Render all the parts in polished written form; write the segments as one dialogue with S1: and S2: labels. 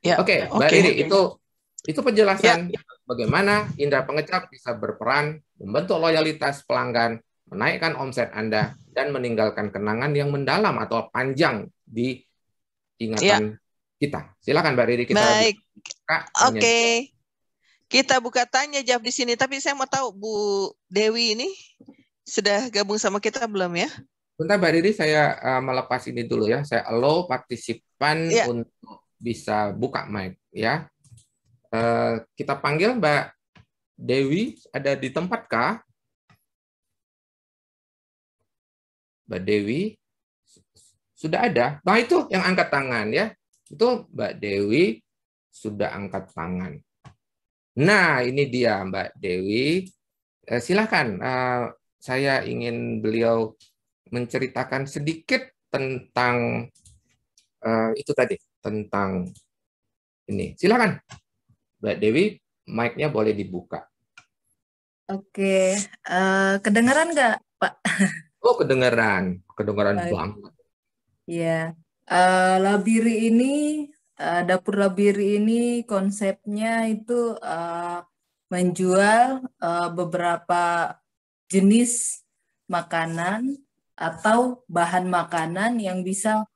S1: Ya.
S2: Oke, Mbak Riri, itu penjelasan bagaimana indera pengecap bisa berperan membentuk loyalitas pelanggan, menaikkan omset Anda, dan meninggalkan kenangan yang mendalam atau panjang di ingatan kita. Silakan Mbak Riri, kita
S1: Baik.
S2: buka tanya.
S1: Oke. Kita buka tanya jawab di sini, tapi saya mau tahu Bu Dewi ini sudah gabung sama kita belum ya?
S2: Bentar Mbak Riri, saya melepas ini dulu ya. Saya allow partisipan untuk bisa buka mic ya. Kita panggil Mbak Dewi, ada di tempat kah? Mbak Dewi sudah ada. Nah itu yang angkat tangan ya. Itu Mbak Dewi sudah angkat tangan. Nah ini dia Mbak Dewi. Silakan. Saya ingin beliau menceritakan sedikit tentang itu tadi, tentang ini. Silakan Mbak Dewi, mic-nya boleh dibuka.
S3: Oke, kedengeran nggak Pak?
S2: Oh kedengeran banget.
S3: Ya, Labiri ini, dapur Labiri ini konsepnya itu menjual beberapa jenis makanan atau bahan makanan yang bisa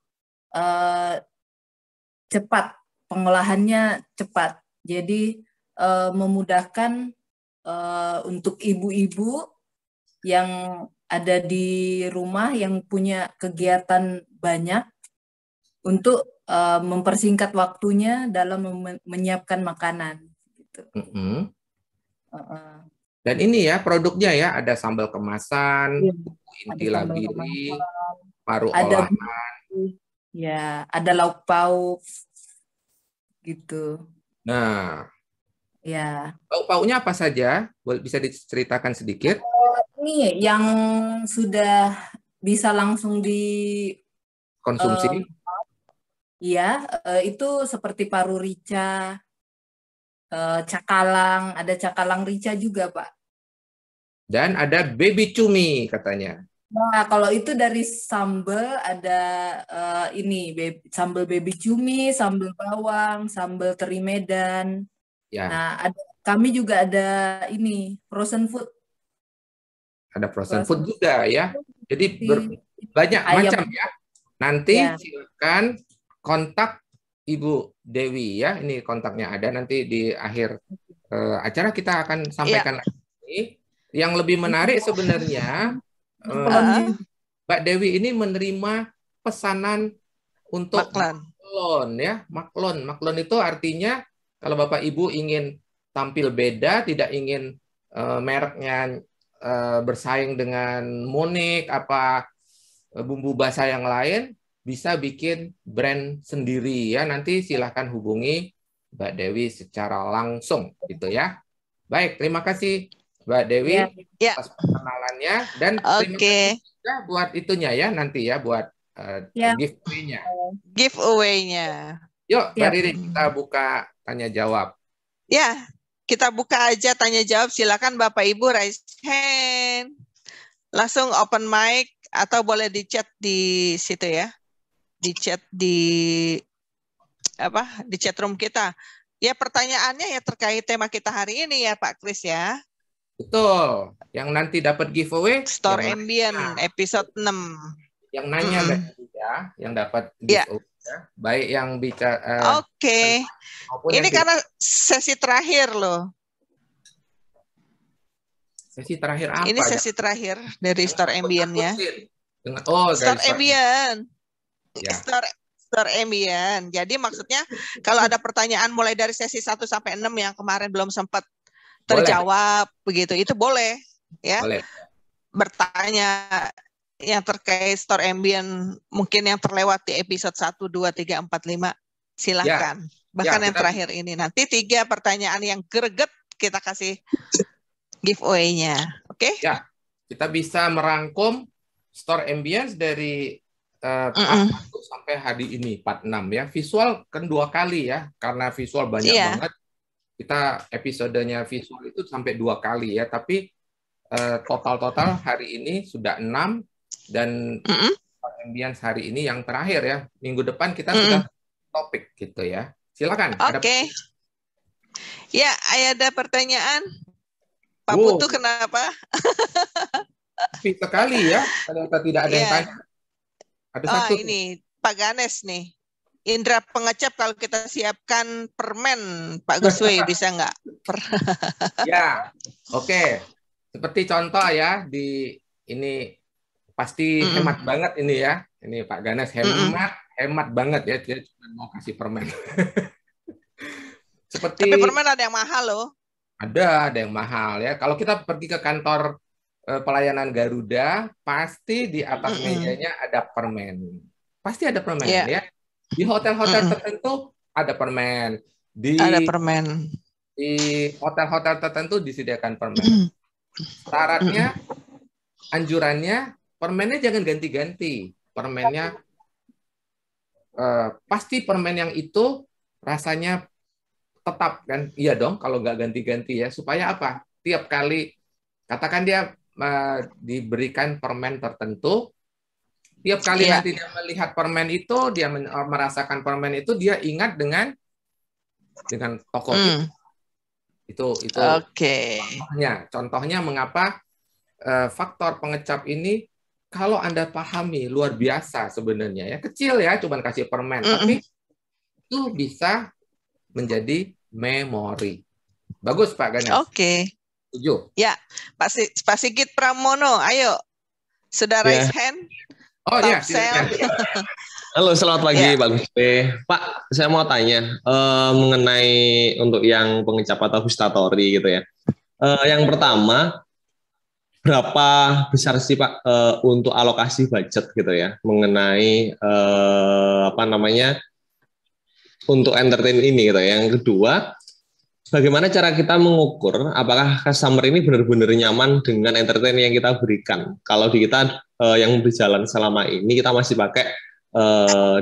S3: cepat, pengolahannya cepat. Jadi memudahkan untuk ibu-ibu yang ada di rumah yang punya kegiatan banyak untuk mempersingkat waktunya dalam menyiapkan makanan. Gitu.
S2: Dan ini ya produknya ya, ada sambal kemasan, inti Labiri, paru olahan.
S3: Ya, ada lauk pauk gitu.
S2: Nah,
S3: ya.
S2: Lauk pauknya apa saja? Bisa diceritakan sedikit?
S3: Ini yang sudah bisa langsung
S2: dikonsumsi.
S3: Iya, itu seperti paru rica, cakalang, ada cakalang rica juga, Pak.
S2: Dan ada baby cumi katanya.
S3: Nah, kalau itu dari sambal ada sambal baby cumi, sambal bawang, sambal teri Medan.
S2: Ya.
S3: Nah, kami juga ada ini frozen food.
S2: Ada frozen food juga ya. Jadi banyak macam ya. Nanti silakan kontak Ibu Dewi ya. Ini kontaknya ada, nanti di akhir acara kita akan sampaikan lagi. Yang lebih menarik sebenarnya Mbak Dewi ini menerima pesanan untuk maklon ya. Maklon itu artinya kalau Bapak Ibu ingin tampil beda, tidak ingin mereknya bersaing dengan Monik apa bumbu basah yang lain, bisa bikin brand sendiri ya. Nanti silahkan hubungi Mbak Dewi secara langsung gitu ya. Baik, terima kasih Mbak Dewi atas perkenalannya, dan terima kasih juga buat itunya ya nanti ya, buat giveaway-nya. Yuk Mbak Riri, kita buka tanya jawab.
S1: Ya, kita buka aja tanya jawab. Silakan Bapak Ibu raise hand. Langsung open mic atau boleh di chat di situ ya. Di chat di chat room kita. Ya, pertanyaannya ya terkait tema kita hari ini ya Pak Kris ya.
S2: Betul. Yang nanti dapat giveaway
S1: Store Ambient episode 6.
S2: Yang nanya ya, yang dapat giveaway ya. Baik yang bicara
S1: Oke. Ini karena sesi terakhir loh.
S2: Sesi terakhir apa?
S1: Ini sesi terakhir dari Store Ambient-nya.
S2: Store
S1: Ambient. Ya. Store Ambient. Jadi maksudnya kalau ada pertanyaan mulai dari sesi 1 sampai 6 yang kemarin belum sempat terjawab begitu, itu boleh ya.
S2: Boleh.
S1: Bertanya yang terkait Store Ambient mungkin yang terlewat di episode 1, 2, 3, 4, 5 silahkan. Bahkan yang terakhir ini nanti 3 pertanyaan yang greget kita kasih giveaway-nya. Oke?
S2: Ya. Kita bisa merangkum Store Ambience dari part 1 sampai hari ini part 6 ya. Visual kan 2 kali ya, karena visual banyak banget. Kita episodenya visual itu sampai 2 kali ya, tapi total hari ini sudah 6 dan Store Ambience hari ini yang terakhir ya. Minggu depan kita sudah topik gitu ya. Silakan.
S1: Oke. Ya, ada pertanyaan. Pak
S2: Wow.
S1: Putu kenapa?
S2: Sepi sekali ya. Ternyata tidak ada yang
S1: Ya.
S2: tanya. Ada satu.
S1: Ini Pak Ganes nih. Indra pengecap kalau kita siapkan permen, Pak Guswe bisa nggak?
S2: Ya, oke. Seperti contoh ya di ini pasti hemat banget ini ya. Ini Pak Ganes hemat banget ya. Dia cuma mau kasih permen. Seperti
S1: Tapi permen ada yang mahal loh.
S2: ada yang mahal ya. Kalau kita pergi ke kantor pelayanan Garuda, pasti di atas mejanya ada permen. Pasti ada permen ya. Di hotel-hotel tertentu ada permen.
S1: Ada permen.
S2: Di hotel-hotel tertentu disediakan permen. Syaratnya, anjurannya, permennya jangan ganti-ganti. Permennya pasti permen yang itu rasanya tetap kan? Iya dong, kalau nggak ganti-ganti ya. Supaya apa? Tiap kali, katakan dia diberikan permen tertentu, tiap kali nanti dia melihat permen itu, dia merasakan permen itu, dia ingat dengan toko itu. Contohnya mengapa faktor pengecap ini kalau Anda pahami luar biasa sebenarnya ya, kecil ya, cuman kasih permen, tapi itu bisa menjadi memori. Bagus Pak Ganes.
S1: Oke.
S2: Setuju.
S1: Ya, Pak Sigit Pramono, ayo. Sudah raise hand.
S2: Oh ya,
S4: halo, selamat pagi Pak Guswe. Pak, saya mau tanya mengenai untuk yang pengecap atau gustatory gitu ya. Yang pertama, berapa besar sih Pak untuk alokasi budget gitu ya mengenai untuk entertain ini gitu ya. Yang kedua, bagaimana cara kita mengukur apakah customer ini benar-benar nyaman dengan entertain yang kita berikan? Kalau di kita yang berjalan selama ini kita masih pakai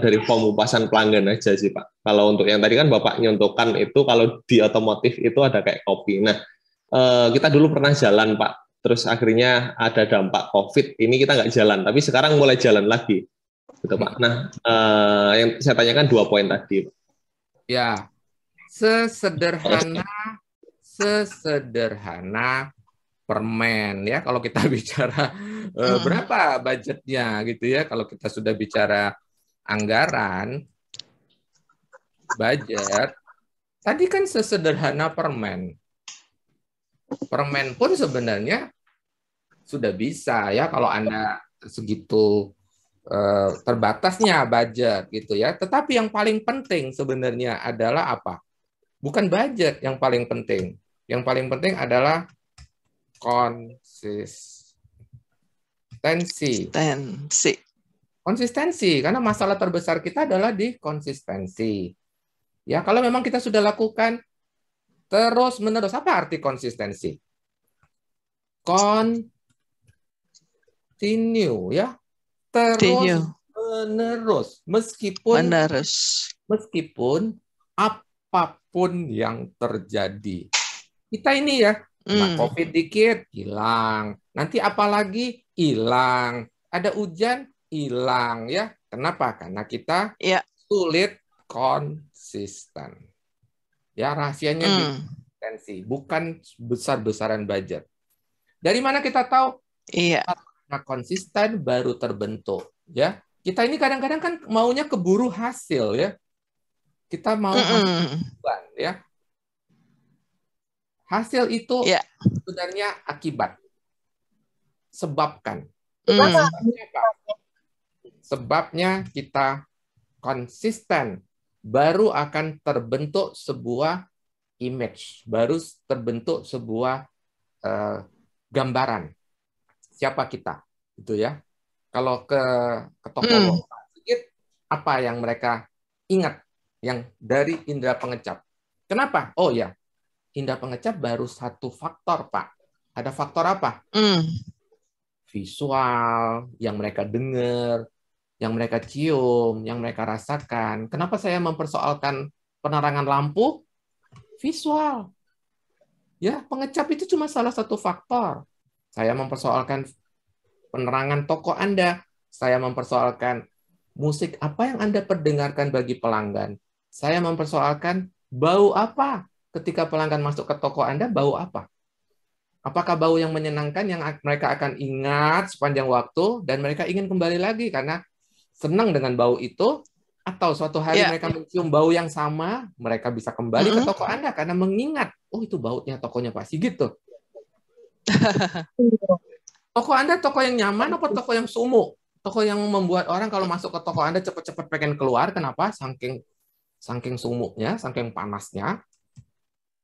S4: dari form upasan pelanggan aja sih Pak. Kalau untuk yang tadi kan Bapak nyontohkan itu kalau di otomotif itu ada kayak kopi. Nah, kita dulu pernah jalan Pak, terus akhirnya ada dampak COVID. Ini kita nggak jalan, tapi sekarang mulai jalan lagi, gitu Pak. Nah, yang saya tanyakan 2 poin tadi.
S2: Ya, sesederhana permen ya. Kalau kita bicara berapa budgetnya gitu ya. Kalau kita sudah bicara anggaran, budget, tadi kan sesederhana permen. Permen pun sebenarnya sudah bisa ya kalau Anda segitu terbatasnya budget gitu ya. Tetapi yang paling penting sebenarnya adalah apa? Bukan budget yang paling penting. Yang paling penting adalah konsistensi. Karena masalah terbesar kita adalah di konsistensi. Ya, kalau memang kita sudah lakukan terus menerus, apa arti konsistensi? Continue ya. Terus menerus meskipun apapun yang terjadi. Kita ini ya, COVID dikit hilang, nanti apalagi hilang, ada hujan hilang ya. Kenapa? Karena kita sulit konsisten. Ya, rahasianya di konsistensi, bukan besar-besaran budget. Dari mana kita tahu? Karena konsisten baru terbentuk ya. Kita ini kadang-kadang kan maunya keburu hasil ya. Kita mau hasil ya. Hasil itu sebenarnya akibat. Sebabkan. Sebabnya kita konsisten, baru akan terbentuk sebuah image, baru terbentuk sebuah gambaran siapa kita, gitu ya. Kalau ke toko sedikit, apa yang mereka ingat yang dari indera pengecap? Kenapa? Oh ya, indera pengecap baru satu faktor, Pak. Ada faktor apa? Visual, yang mereka dengar, yang mereka cium, yang mereka rasakan. Kenapa saya mempersoalkan penerangan lampu? Visual. Ya, pengecap itu cuma salah satu faktor. Saya mempersoalkan penerangan toko Anda. Saya mempersoalkan musik apa yang Anda perdengarkan bagi pelanggan. Saya mempersoalkan bau apa ketika pelanggan masuk ke toko Anda, bau apa? Apakah bau yang menyenangkan yang mereka akan ingat sepanjang waktu dan mereka ingin kembali lagi karena senang dengan bau itu, atau suatu hari mereka mencium bau yang sama, mereka bisa kembali ke toko Anda karena mengingat, oh itu baunya tokonya Pak Sigit tuh. Toko Anda toko yang nyaman apa toko yang sumuk? Toko yang membuat orang kalau masuk ke toko Anda cepat-cepat pengen keluar, kenapa? Saking sumuknya, saking panasnya.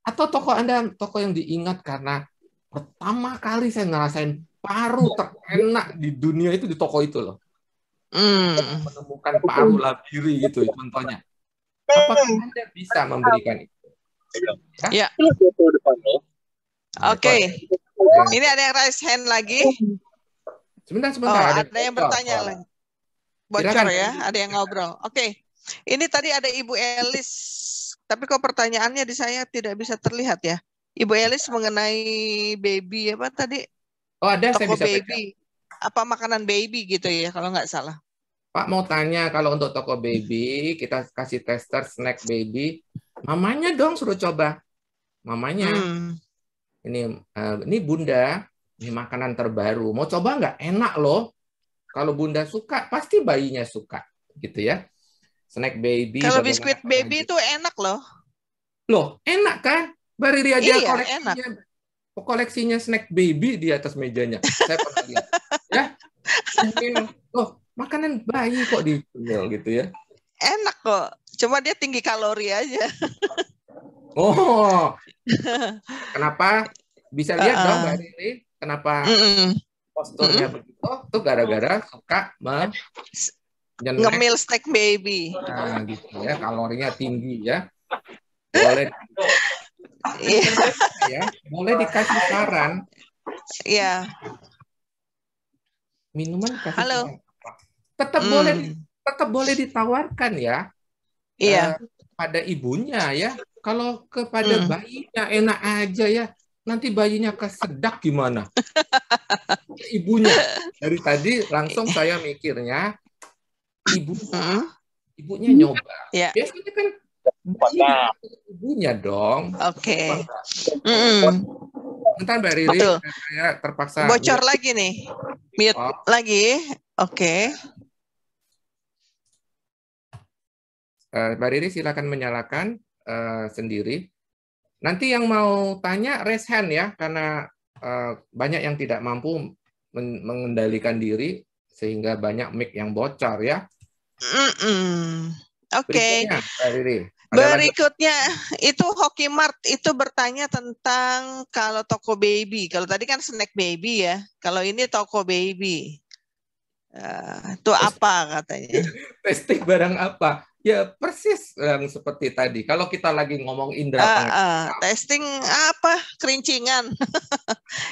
S2: Atau toko Anda toko yang diingat karena pertama kali saya ngerasain paru terenak di dunia itu di toko itu loh. Menemukan paru labiri gitu contohnya. Apakah Anda bisa memberikan itu?
S1: Ya. Oke. Ini ada yang raise hand lagi.
S2: Sebentar.
S1: Ada yang bertanya lagi. Bocor ya, ada yang ngobrol. Oke. Ini tadi ada Ibu Elis. Tapi kok pertanyaannya di saya tidak bisa terlihat ya. Ibu Elis mengenai baby apa tadi?
S2: Oh, ada, saya
S1: toko
S2: bisa
S1: baby. Baca. Apa makanan baby gitu ya kalau nggak salah.
S2: Pak mau tanya, kalau untuk toko baby, kita kasih tester snack baby, mamanya dong suruh coba. Mamanya, ini Bunda, ini makanan terbaru. Mau coba nggak? Enak loh. Kalau Bunda suka, pasti bayinya suka. Gitu ya. Snack baby.
S1: Kalau biskuit baby itu enak loh.
S2: Loh, enak kan? Mbak Riri aja
S1: enak.
S2: koleksinya snack baby di atas mejanya. Saya pernah lihat. Ya. Loh, makanan bayi kok dijual gitu ya?
S1: Enak kok. Cuma dia tinggi kalori aja.
S2: Oh. Kenapa? Bisa lihat dong Mbak Riri. Kenapa posturnya begitu? Itu gara-gara suka
S1: ngemil snack baby.
S2: Nah, gitu ya. Kalorinya tinggi ya. Boleh. Ya, boleh dikasih saran.
S1: Iya.
S2: Minuman kasih
S1: Halo.
S2: Saran. Tetap boleh ditawarkan ya.
S1: Iya.
S2: Pada ibunya ya. Kalau kepada bayinya enak aja ya. Nanti bayinya kesedak gimana? Ibunya. Dari tadi langsung saya mikirnya ibunya nyoba.
S1: Ya.
S2: Biasanya kan ibunya dong.
S1: Oke.
S2: Bentar Mbak Riri, saya terpaksa
S1: bocor lagi nih. Mute lagi. Oke.
S2: Mbak Riri silakan menyalakan sendiri. Nanti yang mau tanya raise hand ya, karena banyak yang tidak mampu mengendalikan diri sehingga banyak mic yang bocor ya.
S1: Oke.
S2: Mbak Riri.
S1: Berikutnya itu Hoki Mart itu bertanya tentang kalau toko baby. Kalau tadi kan snack baby ya. Kalau ini toko baby. Itu apa katanya?
S2: Testing barang apa? Ya persis yang seperti tadi. Kalau kita lagi ngomong indera pengecap.
S1: Testing apa? Kerincingan.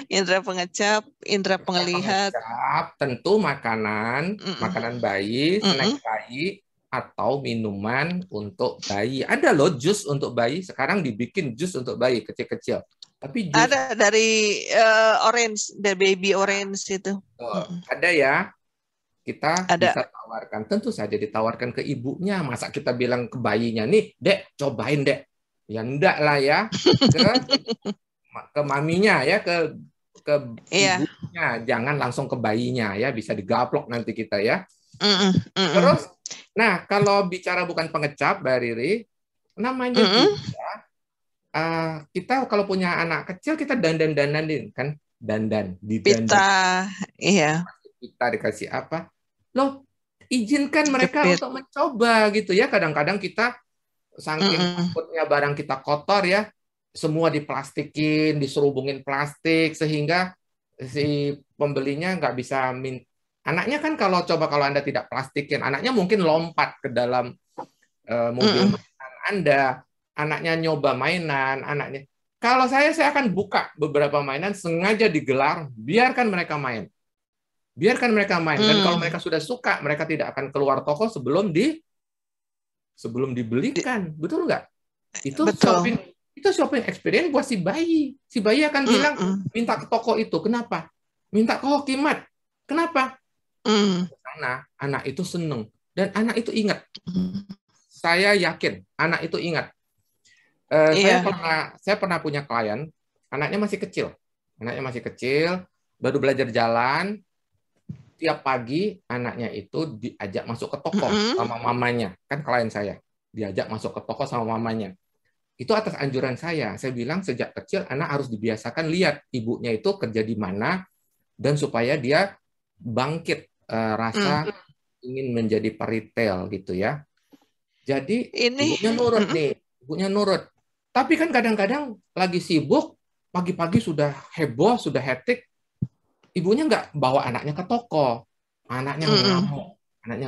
S1: Indera pengecap, indera penglihat.
S2: Tentu makanan bayi, snack bayi, atau minuman untuk bayi. Ada loh jus untuk bayi. Sekarang dibikin jus untuk bayi kecil-kecil. Tapi jus
S1: ada dari orange, dari baby orange itu.
S2: Ada ya. Kita bisa tawarkan. Tentu saja ditawarkan ke ibunya. Masa kita bilang ke bayinya, nih, Dek, cobain, Dek. Ya enggak lah ya. Ke maminya ya, ke ibunya. Jangan langsung ke bayinya ya. Bisa digaplok nanti kita ya. Terus, nah kalau bicara bukan pengecap, Mbak Riri, namanya juga, kita kalau punya anak kecil, kita dandan-dandanin kan, dandan, didandan.
S1: Pita, iya.
S2: Kita dikasih apa? Loh, izinkan mereka untuk mencoba gitu ya. Kadang-kadang kita saking takutnya barang kita kotor ya, semua diplastikin, diserubungin plastik sehingga si pembelinya nggak bisa anaknya kan kalau Anda tidak plastikin, anaknya mungkin lompat ke dalam mobil mainan Anda, anaknya nyoba mainan, anaknya. Kalau saya akan buka beberapa mainan sengaja digelar, biarkan mereka main. Biarkan mereka main. Dan kalau mereka sudah suka, mereka tidak akan keluar toko sebelum dibelikan. Betul nggak? Itu shopping experience buat si bayi. Si bayi akan bilang, minta ke toko itu. Kenapa? Minta ke Hoki Mart. Kenapa? Karena anak itu seneng. Dan anak itu ingat. saya yakin anak itu ingat.
S1: Iya.
S2: Saya pernah punya klien, anaknya masih kecil. Anaknya masih kecil, baru belajar jalan. Tiap pagi anaknya itu diajak masuk ke toko sama mamanya. Kan klien saya. Diajak masuk ke toko sama mamanya. Itu atas anjuran saya. Saya bilang sejak kecil anak harus dibiasakan lihat ibunya itu kerja di mana, dan supaya dia bangkit rasa ingin menjadi peritel gitu ya. Jadi ibunya nurut nih, ibunya nurut. Tapi kan kadang-kadang lagi sibuk, pagi-pagi sudah heboh, sudah hektik, ibunya nggak bawa anaknya ke toko. Anaknya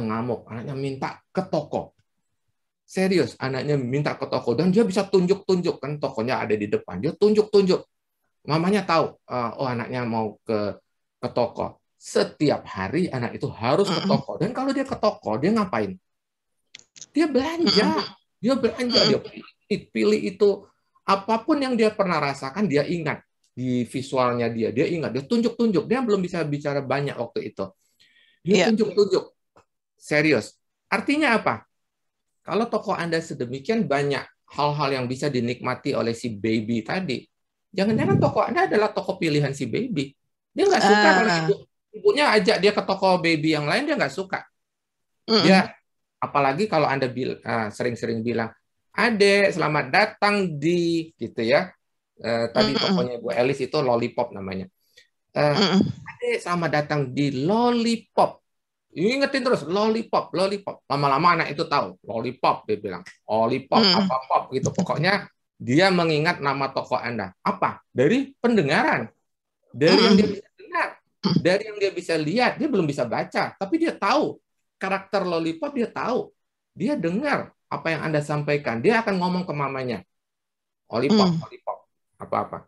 S2: ngamuk, anaknya minta ke toko. Serius, anaknya minta ke toko dan dia bisa tunjuk-tunjuk, kan tokonya ada di depan. Dia tunjuk-tunjuk. Mamanya tahu, oh anaknya mau ke toko. Setiap hari anak itu harus ke toko. Dan kalau dia ke toko, dia ngapain? Dia belanja. Dia belanja, dia pilih itu. Apapun yang dia pernah rasakan, dia ingat. Di visualnya dia ingat. Dia tunjuk-tunjuk. Dia belum bisa bicara banyak waktu itu. Dia tunjuk-tunjuk. Serius. Artinya apa? Kalau toko Anda sedemikian banyak hal-hal yang bisa dinikmati oleh si baby tadi, jangan-jangan toko Anda adalah toko pilihan si baby. Dia nggak suka kalau ibunya ajak dia ke toko baby yang lain, dia nggak suka. Dia, apalagi kalau Anda sering-sering bilang, Adek, selamat datang di, gitu ya. Tadi tokonya Bu Elis itu Lollipop namanya. Adek, selamat datang di Lollipop. Ingetin terus, Lollipop, Lollipop. Lama-lama anak itu tahu, Lollipop, dia bilang. Lollipop, apa pop, gitu. Pokoknya dia mengingat nama toko Anda. Apa? Dari pendengaran. Dari yang dia bisa dengar. Dari yang dia bisa lihat. Dia belum bisa baca. Tapi dia tahu. Karakter Lollipop dia tahu. Dia dengar apa yang Anda sampaikan. Dia akan ngomong ke mamanya. Lollipop, Lollipop. Apa-apa.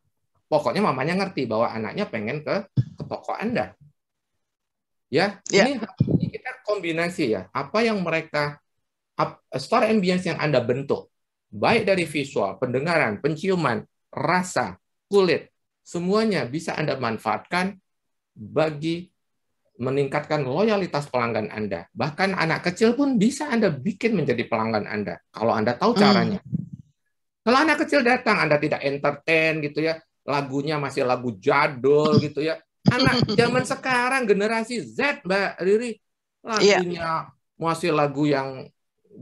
S2: Pokoknya mamanya ngerti bahwa anaknya pengen ke toko Anda. Ya, ini kita kombinasi ya. Apa yang mereka, store ambience yang Anda bentuk, baik dari visual, pendengaran, penciuman, rasa, kulit, semuanya bisa Anda manfaatkan bagi meningkatkan loyalitas pelanggan Anda. Bahkan anak kecil pun bisa Anda bikin menjadi pelanggan Anda, kalau Anda tahu caranya. Kalau anak kecil datang, Anda tidak entertain gitu ya, lagunya masih lagu jadul gitu ya. Anak zaman sekarang generasi Z, Mbak Riri, lagunya masih lagu yang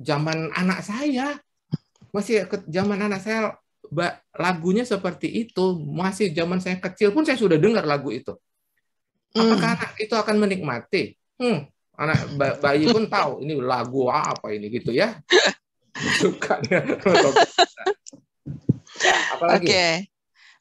S2: zaman anak saya. Masih zaman anak saya, Mbak, lagunya seperti itu. Masih zaman saya kecil pun saya sudah dengar lagu itu. Apakah anak itu akan menikmati? Anak bayi pun tahu ini lagu apa ini gitu ya. Suka dia. Apalagi?
S1: Oke.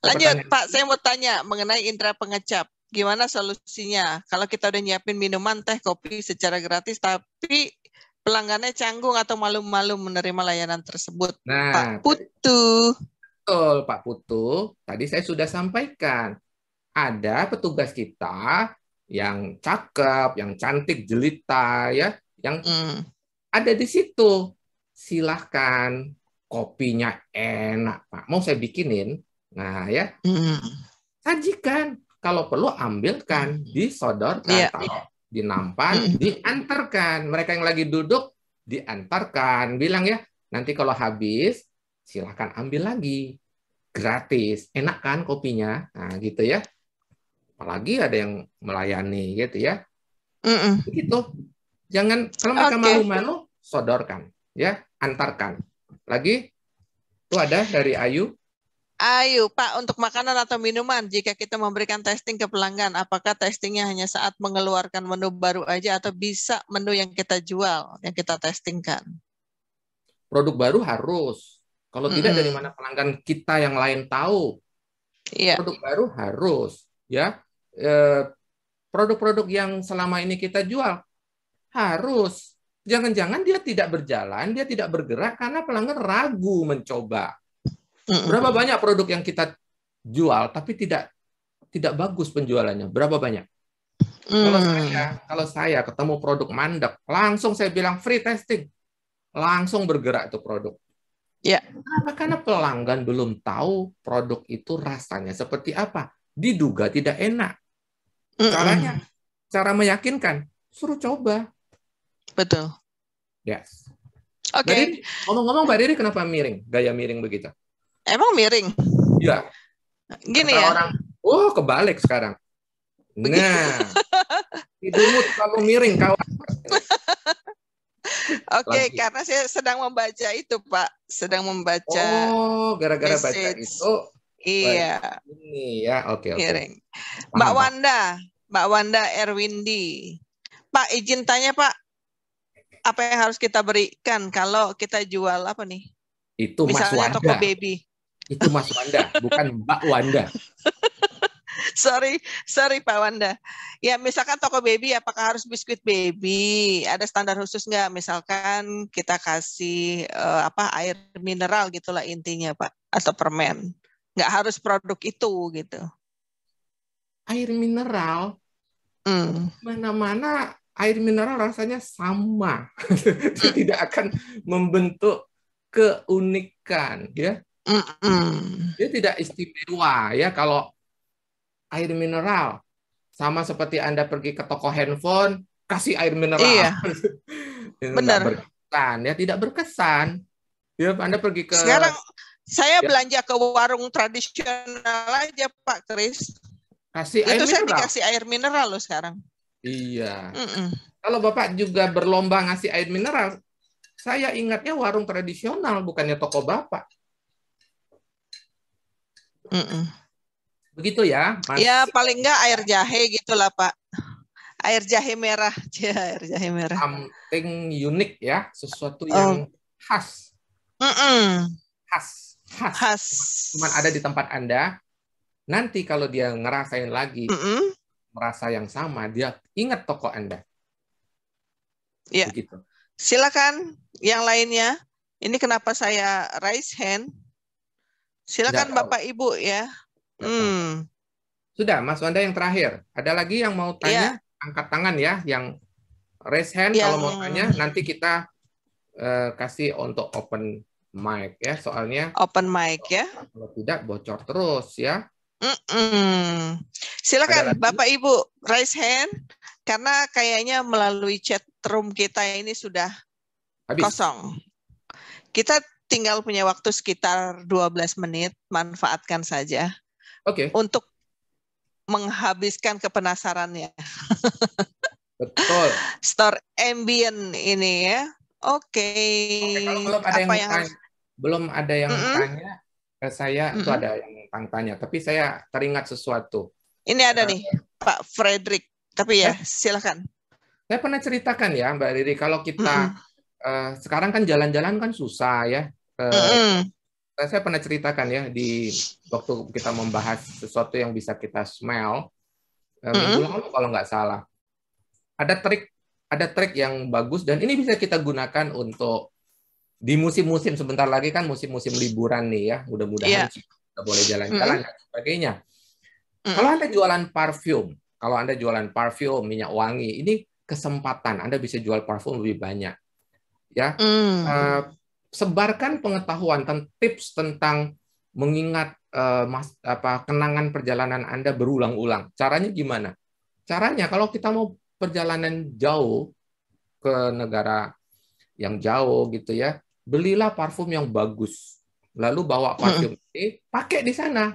S1: Lanjut, Pak. Saya mau tanya mengenai indera pengecap. Gimana solusinya? Kalau kita udah nyiapin minuman, teh, kopi secara gratis, tapi pelanggannya canggung atau malu-malu menerima layanan tersebut.
S2: Nah,
S1: Pak Putu.
S2: Betul, Pak Putu. Tadi saya sudah sampaikan. Ada petugas kita yang cakep, yang cantik, jelita, ya, yang ada di situ. Silahkan, kopinya enak, Pak. Mau saya bikinin? Nah, ya. Sajikan. Kalau perlu ambilkan, disodorkan, taruh di nampan, diantarkan. Mereka yang lagi duduk, diantarkan. Bilang ya, nanti kalau habis, silahkan ambil lagi. Gratis. Enak kan kopinya? Nah, gitu ya. Apalagi ada yang melayani, gitu ya. Begitu. Jangan, kalau mereka malu-malu, sodorkan. Ya, antarkan. Lagi, itu ada dari Ayu.
S1: Ayu, Pak, untuk makanan atau minuman, jika kita memberikan testing ke pelanggan, apakah testingnya hanya saat mengeluarkan menu baru aja atau bisa menu yang kita jual, yang kita testingkan?
S2: Produk baru harus. Kalau tidak, dari mana pelanggan kita yang lain tahu? Produk baru harus. Ya, produk-produk yang selama ini kita jual harus. Jangan-jangan dia tidak berjalan, dia tidak bergerak karena pelanggan ragu mencoba. Berapa banyak produk yang kita jual tapi tidak bagus penjualannya? Berapa banyak? Kalau saya ketemu produk mandek, langsung saya bilang free testing. Langsung bergerak itu produk. Kenapa? Karena pelanggan belum tahu produk itu rasanya seperti apa. Diduga tidak enak. Caranya, cara meyakinkan, suruh coba.
S1: Betul.
S2: Yes.
S1: Oke.
S2: Mbak Riri, ngomong-ngomong Mbak Riri kenapa miring? Gaya miring begitu?
S1: Emang miring?
S2: Iya.
S1: Gini
S2: Kata
S1: ya?
S2: orang, oh kebalik sekarang. Nah, hidungmu terlalu miring, kawan.
S1: Oke,
S2: Lagi.
S1: karena saya sedang membaca itu, Pak. Sedang membaca
S2: Oh, gara-gara baca
S1: message.
S2: itu.
S1: Iya,
S2: Ini ya, oke.
S1: miring.
S2: Paham,
S1: Mbak
S2: Pak.
S1: Wanda Erwindi. Pak, izin tanya, Pak. Apa yang harus kita berikan kalau kita jual apa nih?
S2: Itu Mas
S1: Misalnya
S2: Wanda.
S1: toko baby.
S2: Itu Mas Wanda, bukan Mbak Wanda.
S1: Sorry Pak Wanda. Ya misalkan toko baby, apakah harus biskuit baby? Ada standar khusus nggak? Misalkan kita kasih air mineral gitulah intinya Pak, atau permen. Nggak harus produk itu gitu.
S2: Air mineral, mana-mana air mineral rasanya sama. Dia tidak akan membentuk keunikan, ya. Dia tidak istimewa, ya. Kalau air mineral sama seperti Anda pergi ke toko handphone, kasih air mineral.
S1: Iya. Benar.
S2: Berkesan, ya, tidak berkesan. Ya, Anda pergi ke
S1: Sekarang saya belanja ke warung tradisional aja Pak Kris.
S2: Kasih air
S1: itu saya
S2: mineral.
S1: dikasih air mineral loh sekarang.
S2: Iya. Kalau Bapak juga berlomba ngasih air mineral, saya ingatnya warung tradisional, bukannya toko Bapak. Begitu ya, Mas?
S1: Ya paling enggak air jahe gitulah Pak. Air jahe merah, air jahe merah.
S2: Something unik ya, sesuatu yang khas. Khas. Cuman ada di tempat Anda. Nanti kalau dia ngerasain lagi, merasa yang sama, dia ingat toko Anda.
S1: Ya.
S2: Begitu.
S1: Silakan yang lainnya. Ini kenapa saya raise hand? Silakan Bapak Ibu ya.
S2: Sudah, Mas Wanda yang terakhir. Ada lagi yang mau tanya? Angkat tangan ya, yang raise hand kalau mau tanya. Nanti kita kasih untuk open mic ya, soalnya.
S1: Open mic ya.
S2: Kalau tidak bocor terus ya.
S1: Silakan Bapak Ibu raise hand karena kayaknya melalui chat room kita ini sudah habis. Kosong. Kita tinggal punya waktu sekitar 12 menit, manfaatkan saja. Untuk menghabiskan kepenasarannya.
S2: Betul.
S1: Store ambient ini ya.
S2: Belum ada yang tanya ke saya, itu ada yang tanya, tapi saya teringat sesuatu.
S1: Ini ada nih, Pak Frederick. Tapi ya, silakan.
S2: Saya pernah ceritakan ya, Mbak Riri, kalau kita sekarang kan jalan-jalan kan susah ya. Saya pernah ceritakan ya di waktu kita membahas sesuatu yang bisa kita smell minggu lalu kalau nggak salah. Ada trik yang bagus dan ini bisa kita gunakan untuk di musim-musim, sebentar lagi kan musim-musim liburan nih ya, mudah-mudahan kita boleh jalan-jalan dan sebagainya. Kalau Anda jualan parfum, minyak wangi, ini kesempatan Anda bisa jual parfum lebih banyak. Ya, sebarkan pengetahuan dan tips tentang mengingat kenangan perjalanan Anda berulang-ulang. Caranya gimana? Caranya kalau kita mau perjalanan jauh ke negara yang jauh gitu ya, belilah parfum yang bagus. Lalu bawa parfum ini, pakai di sana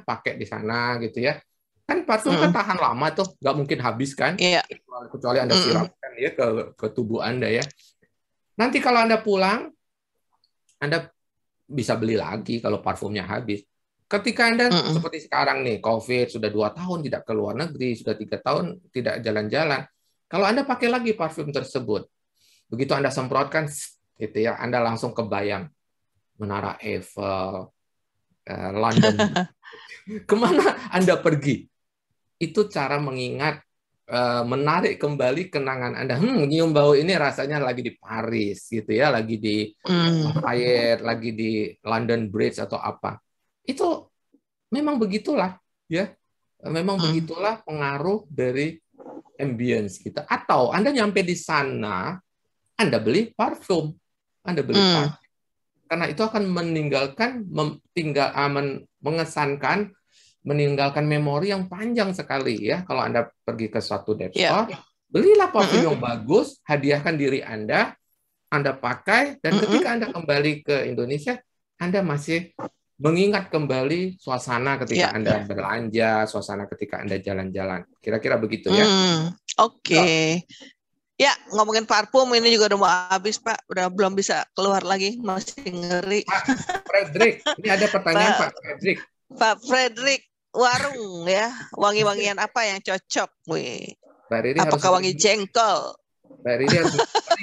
S2: gitu ya. Kan parfum kan tahan lama tuh, nggak mungkin habis kan? Kecuali Anda siramkan ya ke tubuh Anda ya. Nanti kalau Anda pulang, Anda bisa beli lagi kalau parfumnya habis. Ketika Anda seperti sekarang nih, COVID sudah 2 tahun tidak ke luar negeri, sudah 3 tahun tidak jalan-jalan. Kalau Anda pakai lagi parfum tersebut, begitu Anda semprotkan, gitu ya, Anda langsung kebayang Menara Eiffel, London. Kemana Anda pergi? Itu cara mengingat, menarik kembali kenangan Anda. Nyium bau ini rasanya lagi di Paris, gitu ya, lagi di Lafayette, lagi di London Bridge atau apa. Itu memang begitulah, ya. Memang begitulah pengaruh dari ambience kita. Atau Anda nyampe di sana, Anda beli parfum. Karena itu akan mengesankan, meninggalkan memori yang panjang sekali ya. Kalau Anda pergi ke suatu dep store, belilah parfum yang bagus, hadiahkan diri Anda, Anda pakai, dan ketika Anda kembali ke Indonesia, Anda masih mengingat kembali suasana ketika Anda belanja, suasana ketika Anda jalan-jalan. Kira-kira begitu ya.
S1: Oke. Ya, ngomongin parfum ini juga udah mau habis, Pak. Udah belum bisa keluar lagi, masih ngeri.
S2: Pak Frederick, ini ada pertanyaan Pak Frederick.
S1: Pak Frederick, warung ya, wangi-wangian apa yang cocok? Wih. Apakah wangi jengkol?
S2: Mbak Riri harus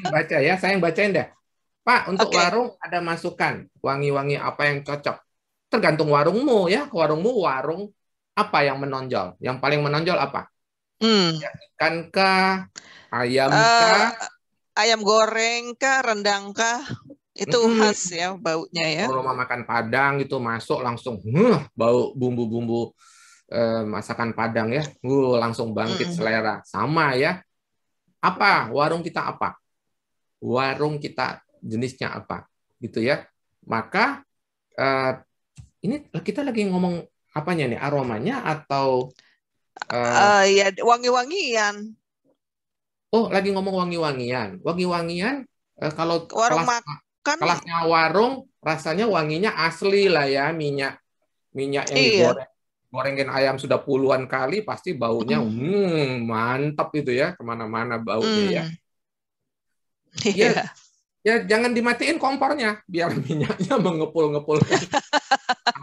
S2: baca ya, saya yang bacain deh. Pak, untuk warung ada masukan, wangi-wangi apa yang cocok? Tergantung warungmu ya, warungmu warung apa yang menonjol? Yang paling menonjol apa? Ya, ikan kah? Ayam kah?
S1: Ayam goreng kah? Rendang kah? Itu khas ya baunya ya.
S2: Kalau rumah makan Padang itu masuk langsung bau bumbu-bumbu masakan Padang ya. Langsung bangkit selera. Sama ya. Apa? Warung kita apa? Warung kita jenisnya apa? Gitu ya. Maka ini kita lagi ngomong apanya nih? Aromanya atau
S1: ya wangi-wangian.
S2: Oh, lagi ngomong wangi-wangian. Wangi-wangian kalau
S1: warung makan
S2: kelasnya warung rasanya wanginya asli lah ya, minyak yang digoreng. Gorengin ayam sudah puluhan kali pasti baunya mantap itu ya, kemana-mana baunya ya. Ya jangan dimatiin kompornya biar minyaknya mengepul-ngepulkan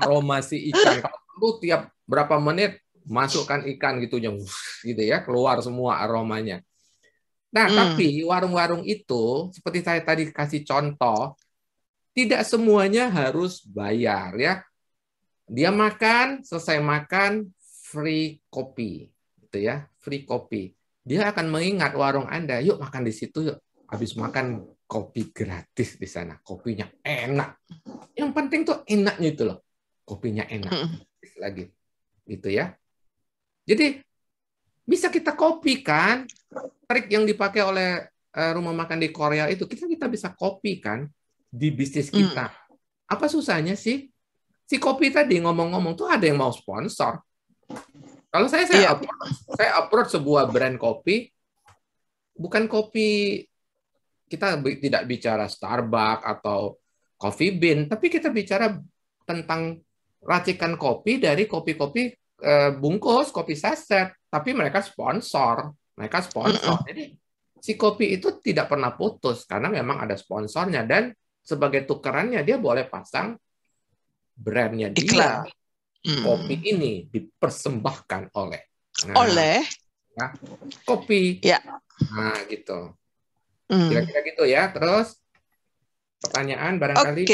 S2: aroma si ikan. Kalau perlu tiap berapa menit masukkan ikan gitu ya, keluar semua aromanya. Nah, tapi warung-warung itu seperti saya tadi kasih contoh, tidak semuanya harus bayar ya. Dia makan, selesai makan free kopi gitu ya, free kopi. Dia akan mengingat warung Anda, yuk makan di situ yuk. Habis makan kopi gratis di sana, kopinya enak. Yang penting tuh enaknya itu loh, kopinya enak lagi, gitu ya. Jadi bisa kita kopikan trik yang dipakai oleh rumah makan di Korea itu, kita bisa kopikan di bisnis kita. Apa susahnya sih? Si kopi tadi ngomong-ngomong tuh ada yang mau sponsor. Kalau saya approach sebuah brand kopi, bukan kopi. Kita tidak bicara Starbucks atau Coffee Bean, tapi kita bicara tentang racikan kopi dari kopi-kopi bungkus, kopi saset. Tapi mereka sponsor. Jadi si kopi itu tidak pernah putus karena memang ada sponsornya, dan sebagai tukerannya dia boleh pasang brandnya dia. Kopi ini dipersembahkan oleh kopi. Nah, gitu. Kira-kira gitu ya. Terus pertanyaan barangkali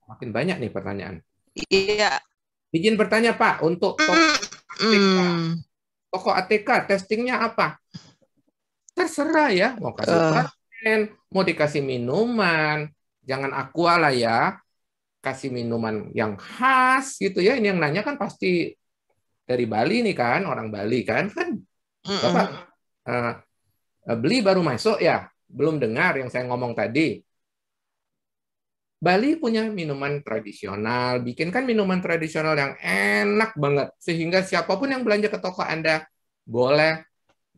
S2: makin banyak nih pertanyaan.
S1: Iya.
S2: Izin bertanya Pak, untuk toko ATK testingnya apa? Terserah ya, mau kasih permen, mau dikasih minuman, jangan aqua lah ya, kasih minuman yang khas gitu ya. Ini yang nanya kan pasti dari Bali nih kan, orang Bali kan Bapak beli baru masuk ya. Belum dengar yang saya ngomong tadi. Bali punya minuman tradisional, bikinkan minuman tradisional yang enak banget, sehingga siapapun yang belanja ke toko Anda boleh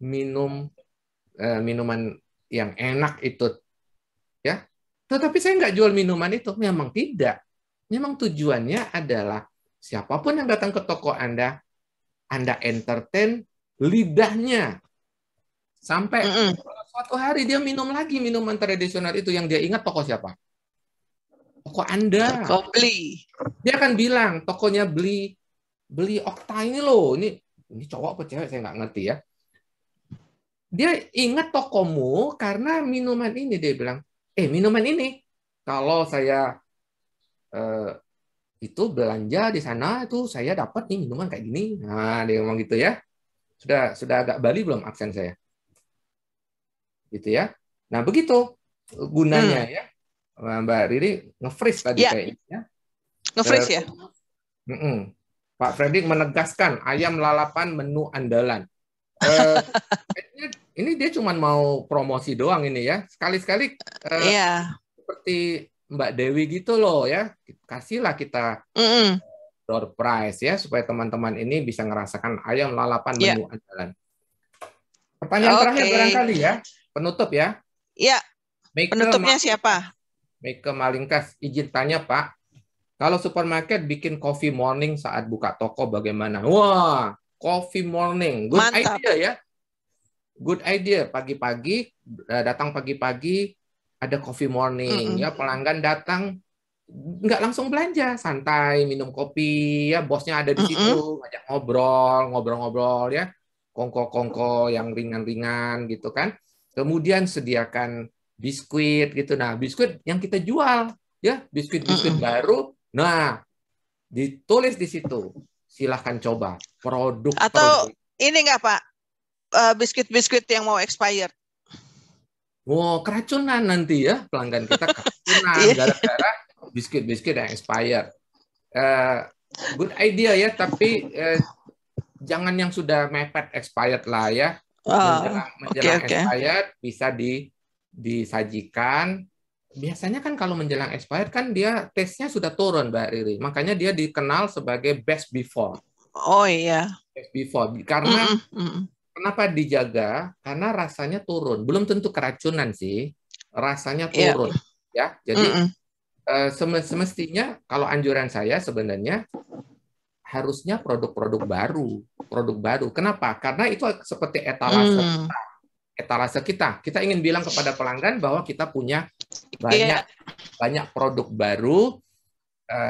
S2: minum minuman yang enak itu, ya. Tetapi saya nggak jual minuman itu, memang tidak. Memang tujuannya adalah siapapun yang datang ke toko Anda entertain lidahnya. Sampai suatu hari dia minum lagi minuman tradisional itu, yang dia ingat toko siapa? Toko Anda.
S1: Toko beli.
S2: Dia akan bilang, tokonya beli Okta ini loh. Ini cowok apa cewek saya nggak ngerti ya. Dia ingat tokomu karena minuman ini. Dia bilang, minuman ini kalau saya itu belanja di sana itu saya dapat nih minuman kayak gini. Nah, dia ngomong gitu ya. Sudah agak Bali belum aksen saya? Gitu ya. Nah, begitu gunanya ya. Mbak Riri nge-freeze tadi kayaknya.
S1: Nge-freeze ya?
S2: Pak Fredrik menegaskan ayam lalapan menu andalan. Ini dia cuma mau promosi doang ini ya. Sekali-sekali seperti Mbak Dewi gitu loh ya. Kasihlah kita door prize ya, supaya teman-teman ini bisa ngerasakan ayam lalapan menu andalan. Pertanyaan terakhir barangkali ya. Penutup ya.
S1: Iya. Penutupnya siapa?
S2: Meike Malingkas, izin tanya Pak, kalau supermarket bikin coffee morning saat buka toko bagaimana? Wah, coffee morning, good
S1: Mantap.
S2: idea ya. Good idea, pagi-pagi, datang pagi-pagi, ada coffee morning, ya pelanggan datang, nggak langsung belanja, santai, minum kopi, ya bosnya ada di situ, ngajak ngobrol-ngobrol ya, kongko-kongko yang ringan-ringan gitu kan. Kemudian sediakan biskuit gitu. Nah, biskuit yang kita jual, ya biskuit-biskuit baru. Nah, ditulis di situ, silahkan coba produk.
S1: Atau ini nggak Pak, biskuit-biskuit yang mau expired.
S2: Wow, keracunan nanti ya pelanggan kita keracunan gara-gara biskuit-biskuit yang expired. Good idea ya, tapi jangan yang sudah mepet expired lah ya. Menjelang expired bisa disajikan. Biasanya kan kalau menjelang expired kan dia taste-nya sudah turun, Mbak Riri. Makanya dia dikenal sebagai best before.
S1: Oh iya.
S2: Best before. Karena kenapa dijaga? Karena rasanya turun. Belum tentu keracunan sih. Rasanya turun. Ya, jadi semestinya kalau anjuran saya sebenarnya harusnya produk-produk baru. Kenapa? Karena itu seperti etalase kita. Kita ingin bilang kepada pelanggan bahwa kita punya banyak produk baru,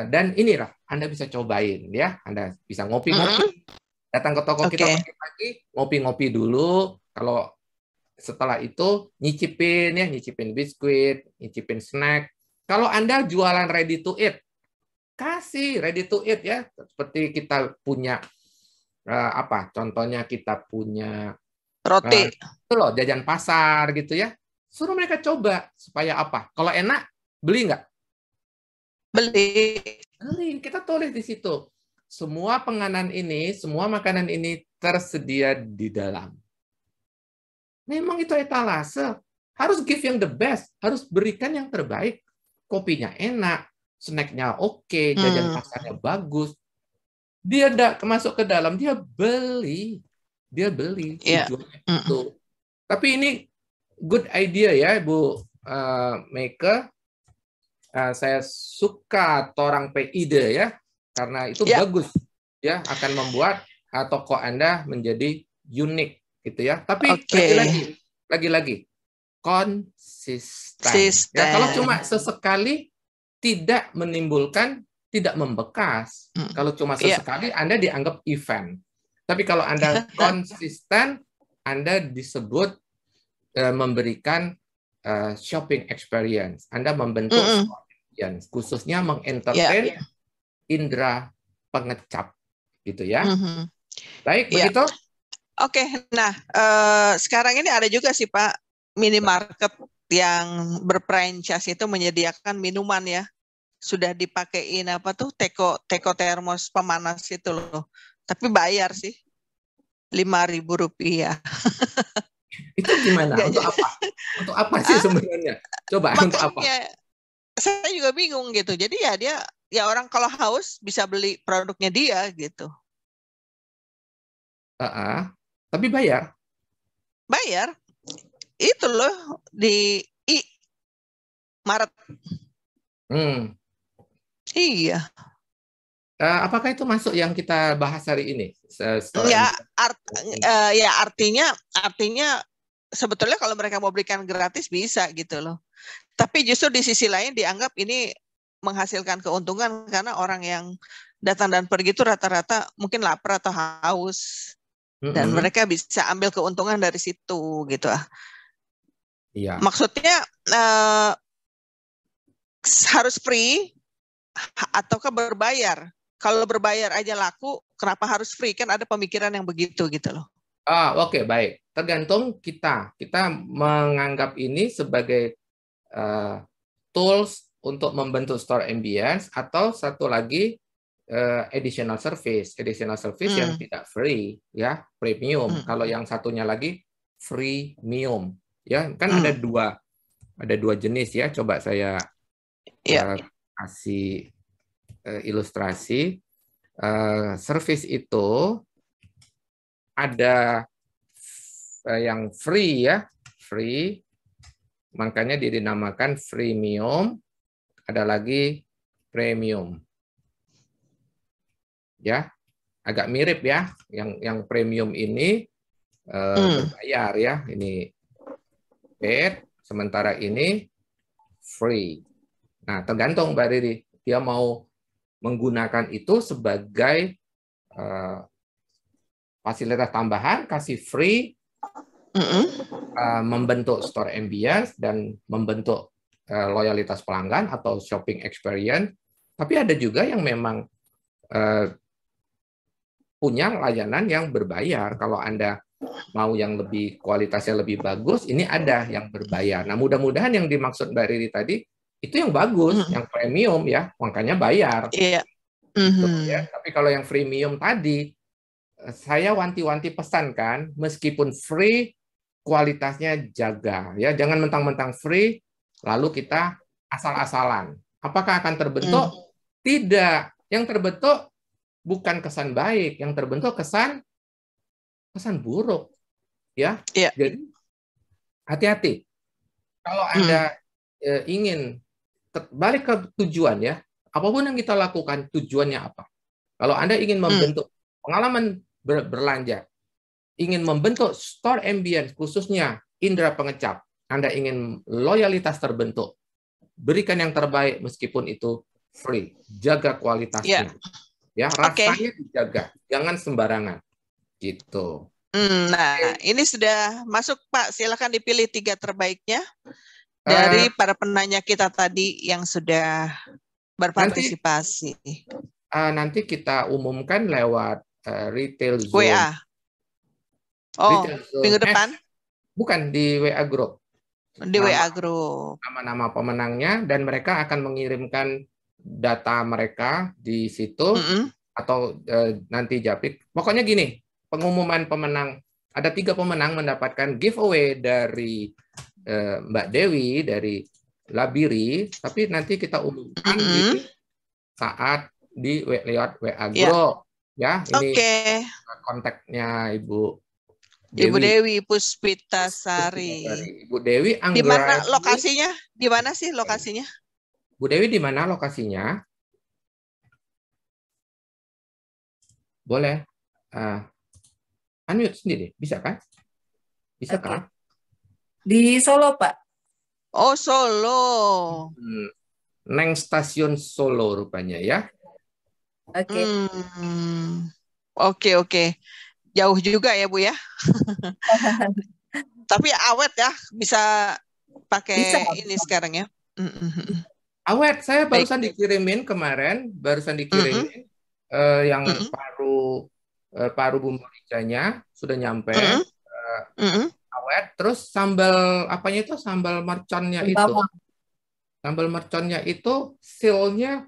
S2: dan inilah Anda bisa cobain ya. Anda bisa ngopi-ngopi. Datang ke toko kita pagi-pagi, ngopi-ngopi dulu. Kalau setelah itu nyicipin biskuit, nyicipin snack. Kalau Anda jualan ready to eat, kasih ready to eat ya. Seperti kita punya contohnya kita punya
S1: roti,
S2: itu loh, jajan pasar gitu ya. Suruh mereka coba supaya apa? Kalau enak, beli nggak?
S1: Beli.
S2: Kita tulis di situ. Semua makanan ini tersedia di dalam. Memang itu etalase. Harus give yang the best. Harus berikan yang terbaik. Kopinya enak, snacknya oke, jajan pasarnya bagus. Dia tidak masuk ke dalam, dia beli. Tujuannya itu. Tapi ini good idea ya, Bu Meike. Saya suka torang ide ya, karena itu bagus ya, akan membuat toko Anda menjadi unik gitu ya. Tapi lagi-lagi konsisten. Ya, kalau cuma sesekali tidak membekas. Kalau cuma sesekali Anda dianggap event. Tapi kalau Anda konsisten, Anda disebut memberikan shopping experience. Anda membentuk experience, khususnya mengentertain indera pengecap, gitu ya. Baik, begitu?
S1: Oke, nah sekarang ini ada juga sih Pak minimarket yang berfranchise itu menyediakan minuman ya. Sudah dipakein teko termos pemanas itu loh. Tapi bayar sih Rp5.000.
S2: Itu gimana? Untuk apa? Untuk apa sih sebenarnya? Coba untuk apa?
S1: Saya juga bingung gitu. Jadi dia orang kalau haus bisa beli produknya dia gitu.
S2: Tapi bayar?
S1: Bayar. Itu loh di Maret. Iya.
S2: Apakah itu masuk yang kita bahas hari ini?
S1: Artinya sebetulnya kalau mereka mau berikan gratis bisa gitu loh. Tapi justru di sisi lain dianggap ini menghasilkan keuntungan karena orang yang datang dan pergi itu rata-rata mungkin lapar atau haus. Dan mereka bisa ambil keuntungan dari situ gitu.
S2: Iya.
S1: Maksudnya harus free ataukah berbayar? Kalau berbayar aja laku, kenapa harus free? Kan ada pemikiran yang begitu gitu loh.
S2: Oke, baik. Tergantung kita. Kita menganggap ini sebagai tools untuk membentuk store ambience, atau satu lagi additional service yang tidak free ya, premium. Kalau yang satunya lagi freemium ya, kan ada dua jenis ya. Coba saya kasih ilustrasi. Service itu ada yang free ya, free. makanya dia dinamakan freemium. Ada lagi premium. Ya, agak mirip ya. Yang premium ini berbayar ya. Ini paid, sementara ini free. Nah, tergantung Mbak Riri. Dia mau menggunakan itu sebagai fasilitas tambahan, kasih free, membentuk store ambience, dan membentuk loyalitas pelanggan atau shopping experience. Tapi ada juga yang memang punya layanan yang berbayar. Kalau Anda mau yang lebih kualitasnya lebih bagus, ini ada yang berbayar. Nah, mudah-mudahan yang dimaksud Mbak Riri tadi itu yang bagus, yang premium ya, makanya bayar.
S1: Iya.
S2: Gitu, ya. Tapi kalau yang freemium tadi, saya wanti-wanti pesankan, meskipun free, kualitasnya jaga. Ya, jangan mentang-mentang free, lalu kita asal-asalan. Apakah akan terbentuk? Tidak. Yang terbentuk bukan kesan baik, yang terbentuk kesan buruk. Ya.
S1: Iya.
S2: Jadi hati-hati. Kalau Anda ingin balik ke tujuan ya, apapun yang kita lakukan tujuannya apa? Kalau Anda ingin membentuk pengalaman berbelanja, ingin membentuk store ambience khususnya indera pengecap, Anda ingin loyalitas terbentuk, berikan yang terbaik meskipun itu free, jaga kualitasnya. Ya, rasanya dijaga, jangan sembarangan. Gitu.
S1: Nah, ini sudah masuk Pak, silakan dipilih 3 terbaiknya dari para penanya kita tadi yang sudah berpartisipasi.
S2: Nanti kita umumkan lewat retail zone.
S1: WA. Oh, minggu depan?
S2: Bukan, di WA Group.
S1: Di WA Group.
S2: Nama-nama pemenangnya, dan mereka akan mengirimkan data mereka di situ, atau nanti Japik. Pokoknya gini, pengumuman pemenang, ada 3 pemenang mendapatkan giveaway dari Mbak Dewi, dari Labiri, tapi nanti kita umumkan di saat lewat WA Group. Ya, ini kontaknya Ibu
S1: Dewi Puspitasari.
S2: Ibu Dewi Anggra.
S1: Di mana lokasinya? Di mana sih lokasinya?
S2: Bu Dewi di mana lokasinya? Boleh unmute sendiri, bisa kan? Bisa kan?
S3: Di Solo, Pak.
S1: Oh, Solo.
S2: Neng stasiun Solo rupanya ya.
S3: Oke.
S1: Oke. Jauh juga ya, Bu ya. Tapi awet ya, bisa pakai ini sekarang ya.
S2: Awet, saya barusan dikirimin kemarin, yang paru bumbu ricanya sudah nyampe. Awet, terus sambal apanya itu, sambal merconnya itu. Sambal merconnya itu seal-nya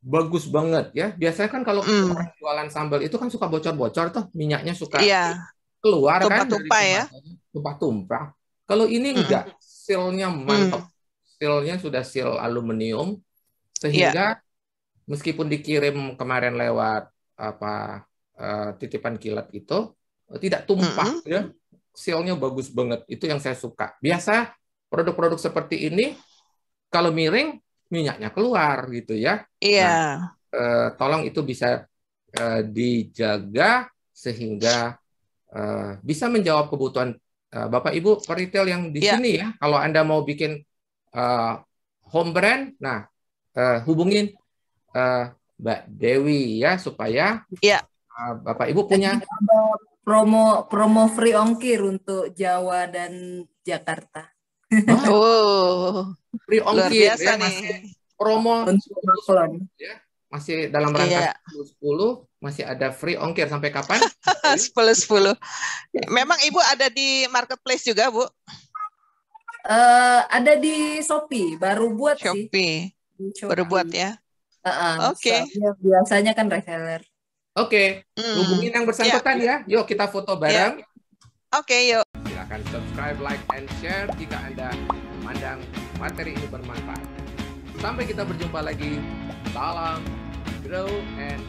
S2: bagus banget ya. Biasanya kan kalau orang jualan sambal itu kan suka bocor-bocor tuh, minyaknya suka keluar kan,
S1: tumpah-tumpah ya.
S2: Tumpah-tumpah. Kalau ini enggak, seal-nya mantap. Seal-nya sudah seal aluminium sehingga meskipun dikirim kemarin lewat titipan kilat itu tidak tumpah ya. Seal-nya bagus banget. Itu yang saya suka. Biasa produk-produk seperti ini kalau miring minyaknya keluar gitu ya.
S1: Iya.
S2: Nah, tolong itu bisa dijaga sehingga bisa menjawab kebutuhan Bapak Ibu peritel yang di sini ya. Kalau Anda mau bikin home brand, nah hubungin Mbak Dewi ya supaya Bapak Ibu punya
S3: promo free ongkir untuk Jawa dan Jakarta.
S2: Free ongkir
S1: biasa
S2: ya, masih promo ya, masih dalam rangka 10 masih ada free ongkir sampai kapan?
S1: 10. Memang Ibu ada di marketplace juga, Bu?
S3: Ada di Shopee, baru buat
S1: Shopee. Baru buat ya. Oke.
S3: Biasanya kan reseller.
S2: Oke. Hubungin yang bersangkutan ya. Yuk kita foto bareng.
S1: Oke, yuk.
S2: Silakan subscribe, like, and share jika Anda memandang materi ini bermanfaat. Sampai kita berjumpa lagi. Salam, grow and